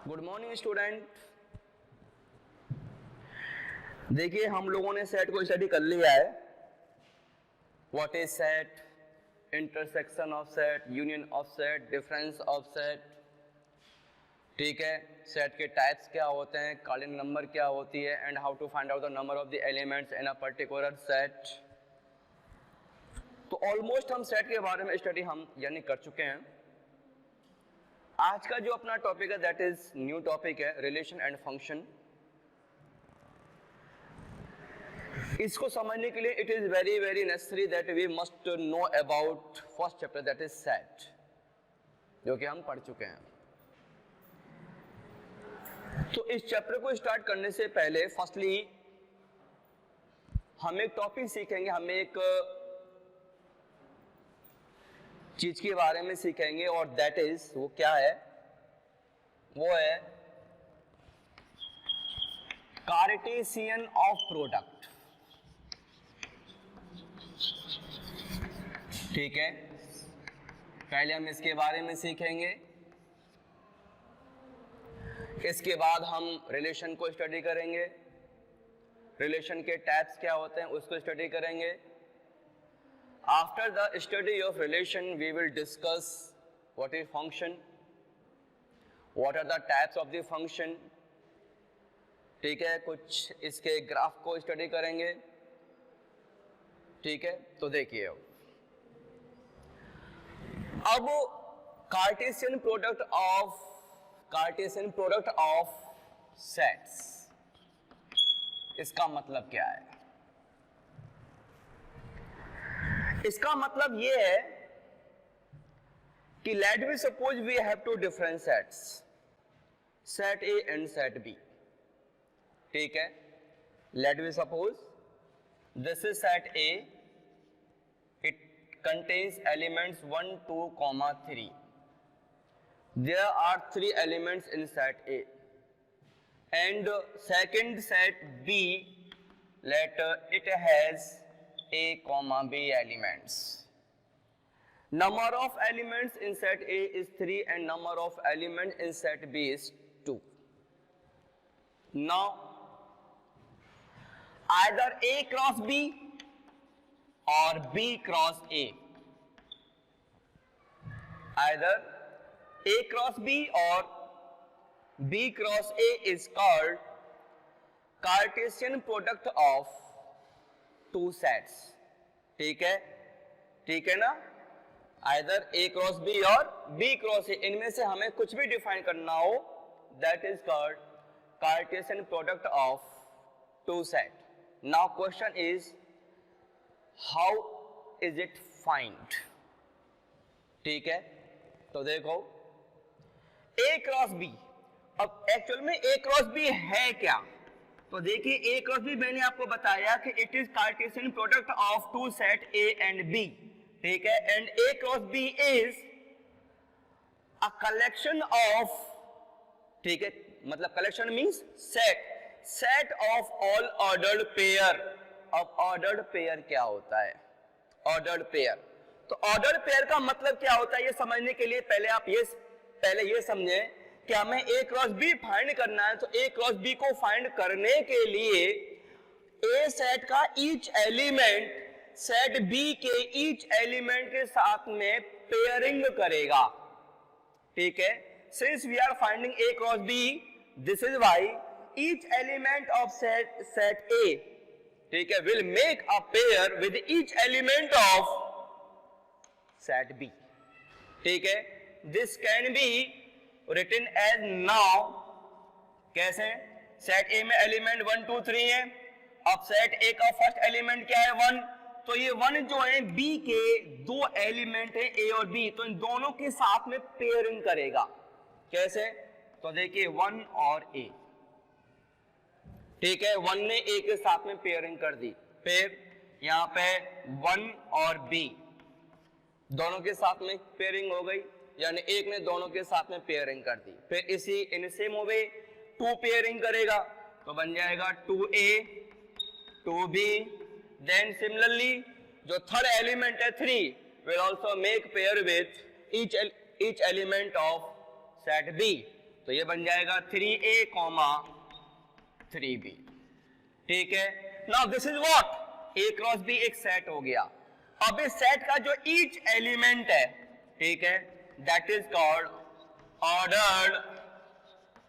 Good morning student. देखिए हम लोगों ने सेट को स्टडी कर लिया है। What is set, intersection of set, union of set, difference of set. ठीक है, सेट के टाइप्स क्या होते हैं, कार्डिनल नंबर क्या होती है, and how to find out the number of the elements in a particular set. तो ऑलमोस्ट हम सेट के बारे में स्टडी हम यानी कर चुके हैं। आज का जो अपना टॉपिक है दैट इज न्यू टॉपिक है, रिलेशन एंड फंक्शन। इसको समझने के लिए it is very very necessary that we must know about first chapter that is set, जो कि हम पढ़ चुके हैं। तो इस चैप्टर को स्टार्ट करने से पहले फर्स्टली हम एक टॉपिक सीखेंगे, हम एक चीज के बारे में सीखेंगे और दैट इज, वो क्या है, वो है कार्टेशियन ऑफ प्रोडक्ट। ठीक है, पहले हम इसके बारे में सीखेंगे, इसके बाद हम रिलेशन को स्टडी करेंगे, रिलेशन के टाइप्स क्या होते हैं उसको स्टडी करेंगे। After the study of relation, we will discuss what is function, what are the types of the function. ठीक है, कुछ इसके ग्राफ को स्टडी करेंगे। ठीक है, तो देखिए अब कार्टेशियन प्रोडक्ट ऑफ सेट्स, इसका मतलब क्या है? इसका मतलब ये है कि let we suppose we have two different sets, set A and set B. ठीक है, let we suppose this is set A, it contains elements 1, 2, 3. There are 3 elements in set A, and second set B, let it has A, B elements. Number of elements in set A is 3 and number of elements in set B is 2. Now, either A cross B or B cross A. Either A cross B or B cross A is called Cartesian product of two sets. ठीक है, ठीक है ना? Either A cross B और B cross A, इनमें से हमें कुछ भी डिफाइन करना हो, that is called Cartesian product of two set. Now question is, how is it find? ठीक है, तो देखो A क्रॉस B, अब एक्चुअल में A क्रॉस B है क्या? तो देखिए A क्रॉस B मैंने आपको बताया कि it is cartesian product of two set A and B। ठीक है, and A cross B is a collection of, ठीक है, मतलब collection means set of all ordered pair. अब ऑर्डर्ड पेयर क्या होता है? ऑर्डर्ड पेयर, तो ऑर्डर्ड पेयर का मतलब क्या होता है ये समझने के लिए पहले आप ये समझें कि हमें A क्रॉस B फाइंड करना है। तो A क्रॉस B को फाइंड करने के लिए A सेट का ईच एलिमेंट सेट B के ईच एलिमेंट के साथ में पेयरिंग करेगा। ठीक है, since we are finding A cross B, this is why each element of set A, ठीक है, will make a pair with each element of set B। ठीक है, this can be written as now, कैसे? सेट A में एलिमेंट 1, 2, 3 है। अब सेट A का फर्स्ट एलिमेंट क्या है? 1। तो ये 1 जो है B के दो एलिमेंट है A और B, तो इन दोनों के साथ में पेयरिंग करेगा। कैसे? तो देखिए 1 और A, ठीक है, 1 ने A के साथ में पेयरिंग कर दी, फिर यहाँ पे 1 और B दोनों के साथ में पेयरिंग हो गई, यानी एक ने दोनों के साथ में पेयरिंग कर दी। फिर इसी इन सेम वे 2 पेयरिंग करेगा, तो बन जाएगा 2A 2B। देन सिमिलरली जो थर्ड एलिमेंट है 3 will also make pair with each element of set B। तो ये बन जाएगा 3A, 3B। ठीक है, now this is what, A cross B एक सेट हो गया। अब इस सेट का जो ईच एलिमेंट है, ठीक है, that is called ordered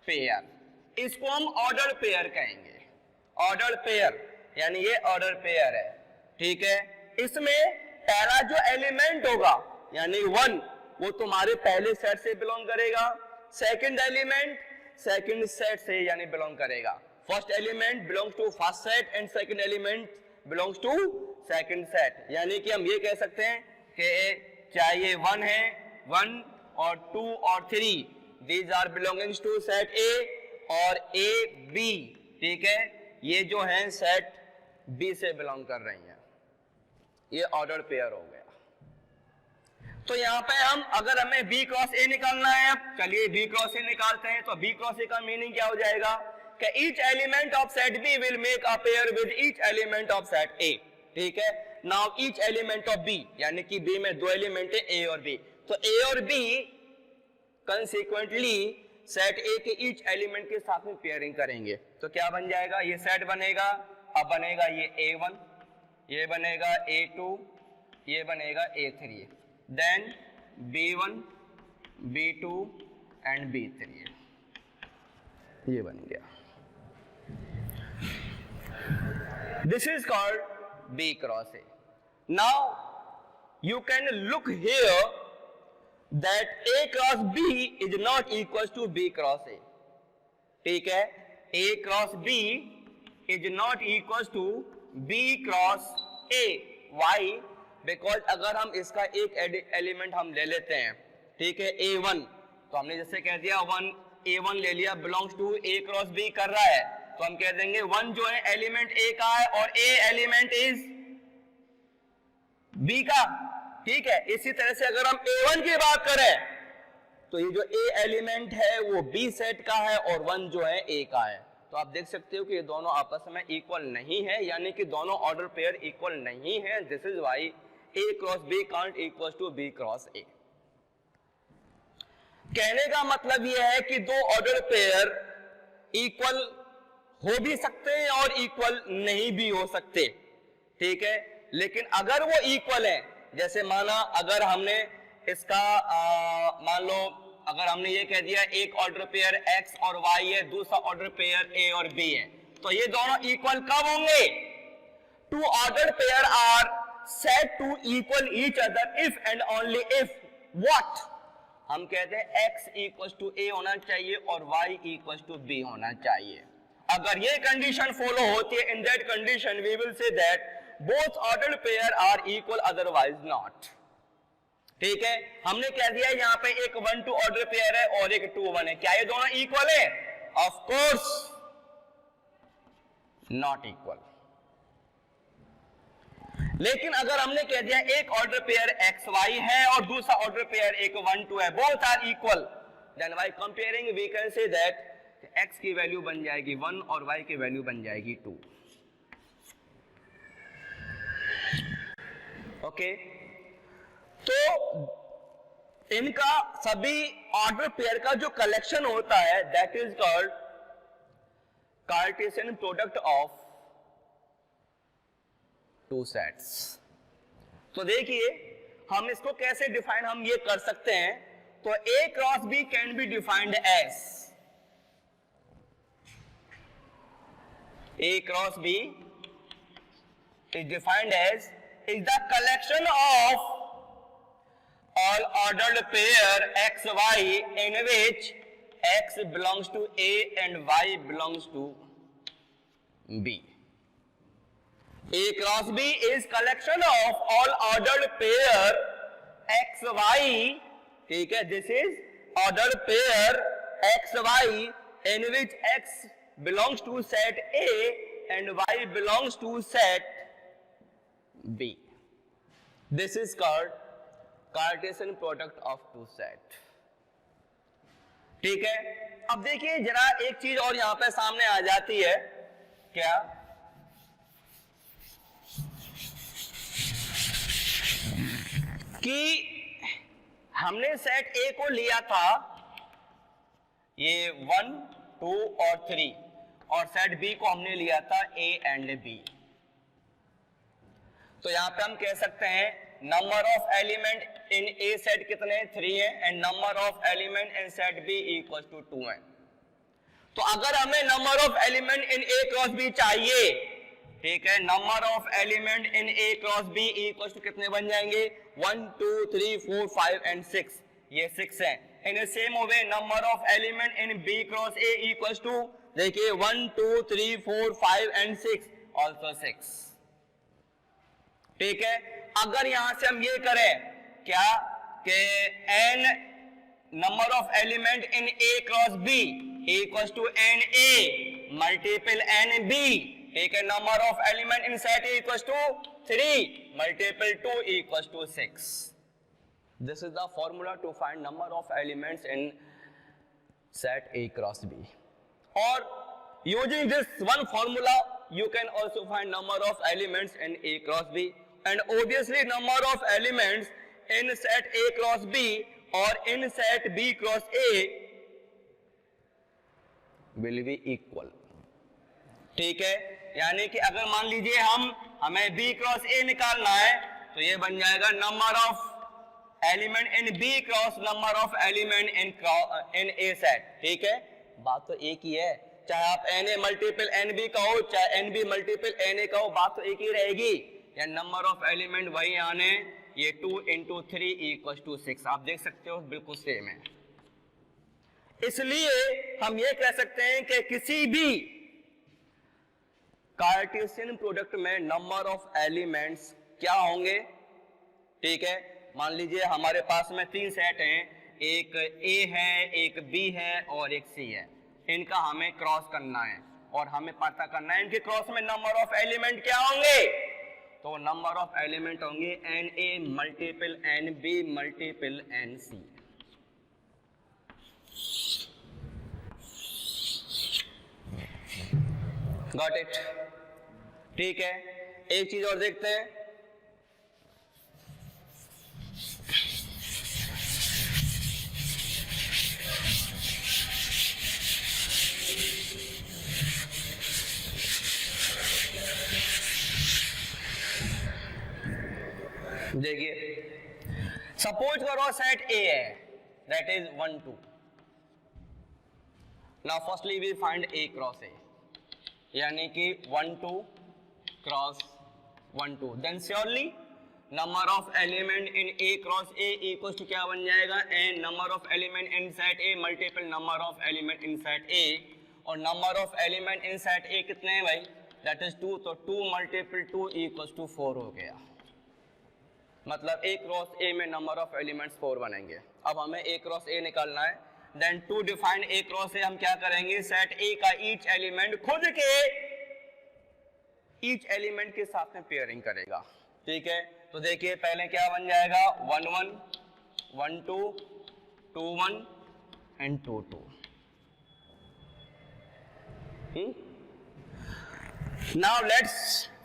pair. इसको हम ऑर्डर्ड पेयर कहेंगे। ऑर्डर्ड पेयर यानी ये ऑर्डर पेयर है। ठीक है, इसमें पहला जो एलिमेंट होगा यानी 1, वो तुम्हारे पहले सेट से बिलोंग करेगा। सेकंड एलिमेंट सेकंड सेट से यानी बिलोंग करेगा। First element belongs to first set and second element belongs to second set. यानी कि हम ये कह सकते हैं कि चाहे ये 1 है, 1 और 2 और 3, these are belongings to set A और ए बी। ठीक है, ये जो है सेट बी से बिलोंग कर रही हैं। ये ऑर्डर पेयर हो गया। तो यहां पे हम अगर हमें बी क्रॉस ए निकालना है, अब चलिए बी क्रॉस ए निकालते हैं। तो बी क्रॉस ए का मीनिंग क्या हो जाएगा कि each element of set B will make a pair with each element of set A. ठीक है, now each element of B यानी कि बी में 2 एलिमेंट है ए और बी, तो ए और बी कंसीक्वेंटली सेट ए के ईच एलिमेंट के साथ में पेयरिंग करेंगे। तो क्या बन जाएगा, ये सेट बनेगा। अब बनेगा ये A1, ये बनेगा A2, ये बनेगा A3, then B1, B2 and B3, ये बन गया। This is called B cross A। Now you can look here that A cross B is not equals to B cross A। ठीक है, A cross B is not equals to B cross A। Why? Because अगर हम इसका एक element हम ले लेते हैं, ठीक है, A1, तो हमने जैसे कह दिया 1 A1 ले लिया, belongs to A cross B कर रहा है, तो हम कह देंगे 1 जो है एलिमेंट A का है और A एलिमेंट इज B का। ठीक है, इसी तरह से अगर हम A1 की बात करें तो ये जो A एलिमेंट है वो B सेट का है और 1 जो है A का है। तो आप देख सकते हो कि ये दोनों आपस में इक्वल नहीं है, यानी कि दोनों ऑर्डर पेयर इक्वल नहीं है। This is why A cross B can't equal to B cross A। कहने का मतलब यह है कि दो ऑर्डर पेयर इक्वल हो भी सकते हैं और इक्वल नहीं भी हो सकते। ठीक है, लेकिन अगर वो इक्वल है, जैसे माना अगर हमने इसका मान लो अगर हमने ये कह दिया एक ऑर्डर पेयर x और y है, दूसरा ऑर्डर पेयर a और b है, तो ये दोनों इक्वल कब होंगे? Two order pair are said to equal each other if and only if what, हम कहते हैं x इक्वल टू a होना चाहिए और y इक्वल टू b होना चाहिए। अगर ये कंडीशन फॉलो होती है, in that condition we will say that both order pair are equal otherwise not. ठीक है, हमने कह दिया यहां पे एक 1-2 ऑर्डर पेयर है और एक 2-1 है, क्या ये दोनों इक्वल है? Of course not equal. लेकिन अगर हमने कह दिया एक ऑर्डर पेयर XY है और दूसरा ऑर्डर पेयर एक 1-2 है, both are equal, then by comparing we can say that X की वैल्यू बन जाएगी 1 और Y की वैल्यू बन जाएगी 2। ओके, तो इनका सभी ऑर्डर पेयर का जो कलेक्शन होता है that is called Cartesian product of two sets. तो देखिए हम इसको कैसे डिफाइन हम ये कर सकते हैं। तो A cross B can be defined as, A cross B is defined as is the collection of all ordered pair XY in which X belongs to A and Y belongs to B. A cross B is collection of all ordered pair XY, ठीक है, this is ordered pair XY in which X belongs to set A and Y belongs to set B. This is called Cartesian product of two set. ठीक है, अब देखिए जरा एक चीज और यहां पे सामने आ जाती है, क्या? कि हमने सेट A को लिया था ये 1 2 और 3, और सेट बी को हमने लिया था ए एंड बी। तो यहां पे हम कह सकते हैं number of element in A set कितने 3 है, and number of element in set B equal to 2 है। तो अगर हमें number of element in A cross B चाहिए, ठीक है, number of element in A cross B equal to कितने बन जाएंगे 1 2 3 4 5 एंड 6, ये 6 है। In the same way number of element in B cross A equal to, देखिए 1 2 3 4 5 एंड 6, ऑल्सो 6, ठीक है। अगर यहां से हम ये करें क्या कि n number of element in A cross B equal to n A multiple n B, ठीक है, number of element in set A equal to 3 multiple 2 equal to 6। This is the formula to find number of elements in set A cross B, और using this one formula you can also find number of elements in A cross B, and obviously number of elements in set A cross B or in set B cross A will be equal, ठीक है। यानी कि अगर मान लीजिए हमें B cross A निकालना है, तो ये बन जाएगा number of element in B cross number of element in A set, ठीक है। बात तो एक ही है, चाहे आप n A multiple n B कहो, चाहे n B multiple n A कहो, बात तो एक ही रहेगी। या नंबर ऑफ एलिमेंट वही आने, ये 2 इंटू 3 इक्वल टू 6, आप देख सकते हो बिल्कुल सेम है। इसलिए हम ये कह सकते हैं कि किसी भी कार्टेशियन प्रोडक्ट में नंबर ऑफ एलिमेंट्स क्या होंगे, ठीक है। मान लीजिए हमारे पास में 3 सेट हैं, एक ए है, एक बी है और एक सी है। इनका हमें क्रॉस करना है और हमें पता करना है इनके क्रॉस में नंबर ऑफ एलिमेंट क्या होंगे। तो नंबर ऑफ एलिमेंट होंगे n A multiple n B multiple n C. Got it, ठीक है। एक चीज और देखते हैं, देखिए सपोज करो सेट ए है, that is 1 2। Now firstly we find A cross A, यानी कि 1 2 cross 1 2, then surely number of element in A cross A equal to क्या बन जाएगा, n number of element in set A multiple number of element in set A, और number of element in set A कितने हैं भाई, that is 2, तो 2 multiple 2 equal to 4 हो गया। मतलब ए क्रॉस ए में नंबर ऑफ एलिमेंट्स 4 बनेंगे। अब हमें ए क्रॉस ए निकालना है, then to define A cross A हम क्या करेंगे, सेट ए का ईच एलिमेंट खुद के ईच एलिमेंट के साथ में पेयरिंग करेगा, ठीक है। तो देखिए पहले क्या बन जाएगा, 1 1 1 2 2 1 and 2 2। Now let's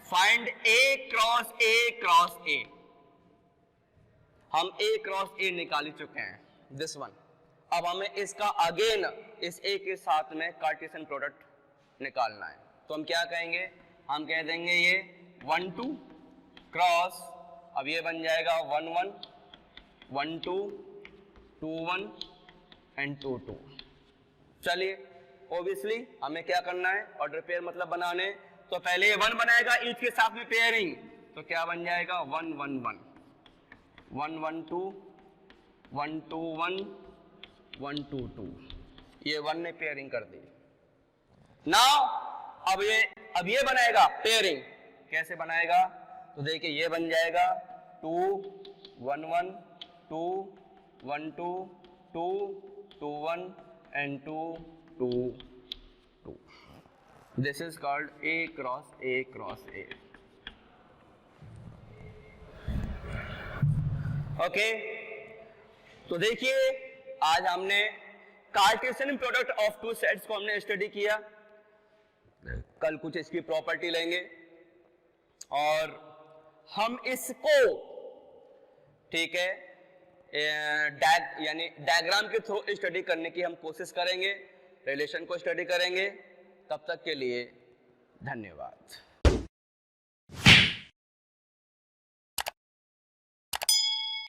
find A cross A cross A. हम ए क्रॉस ए निकाल ही चुके हैं, दिस वन। अब हमें इसका अगेन इस ए के साथ में कार्टेशियन प्रोडक्ट निकालना है। तो हम क्या कहेंगे, हम कह देंगे ये 1 2 क्रॉस, अब ये बन जाएगा 1 1 1 2 2 1 एंड 2 2। चलिए ऑब्वियसली हमें क्या करना है, ऑर्डर पेयर मतलब बनाने। तो पहले ये 1 बनाएगा ईच के साथ में पेयरिंग, तो क्या बन जाएगा 1 1 1 1 1 2 1 2 1 1 2 2, ये 1 ने पेयरिंग कर दी। नाउ अब ये बनाएगा पेयरिंग, कैसे बनाएगा, तो देखिए ये बन जाएगा 2 1 1 2 1 2 2 2 1 and 2 2 2। This is called a cross A cross A. Okay, तो देखिए आज हमने Cartesian product of two sets को हमने स्टडी किया। कल कुछ इसकी प्रॉपर्टी लेंगे और हम इसको, ठीक है, यानी डायग्राम के थ्रू स्टडी करने की हम कोशिश करेंगे, रिलेशन को स्टडी करेंगे। तब तक के लिए धन्यवाद।